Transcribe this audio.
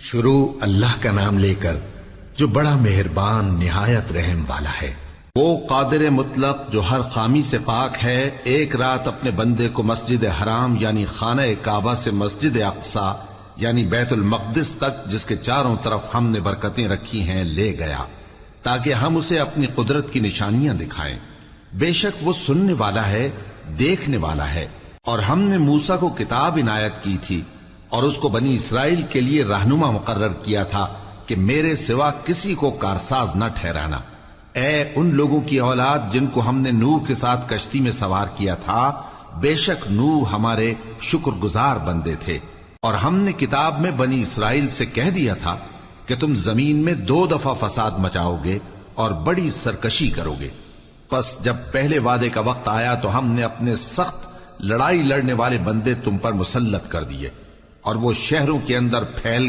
شروع اللہ کا نام لے کر جو بڑا مہربان نہایت رحم والا ہے۔ وہ قادر مطلق جو ہر خامی سے پاک ہے، ایک رات اپنے بندے کو مسجد حرام یعنی خانہ کعبہ سے مسجد اقصی یعنی بیت المقدس تک، جس کے چاروں طرف ہم نے برکتیں رکھی ہیں، لے گیا تاکہ ہم اسے اپنی قدرت کی نشانیاں دکھائیں۔ بے شک وہ سننے والا ہے، دیکھنے والا ہے۔ اور ہم نے موسیٰ کو کتاب عنایت کی تھی اور اس کو بنی اسرائیل کے لیے رہنما مقرر کیا تھا کہ میرے سوا کسی کو کارساز نہ ٹھہرانا۔ اے ان لوگوں کی اولاد جن کو ہم نے نوح کے ساتھ کشتی میں سوار کیا تھا، بے شک نوح ہمارے شکر گزار بندے تھے۔ اور ہم نے کتاب میں بنی اسرائیل سے کہہ دیا تھا کہ تم زمین میں 2 دفعہ فساد مچاؤ گے اور بڑی سرکشی کرو گے۔ پس جب پہلے وعدے کا وقت آیا تو ہم نے اپنے سخت لڑائی لڑنے والے بندے تم پر مسلط کر دیے اور وہ شہروں کے اندر پھیل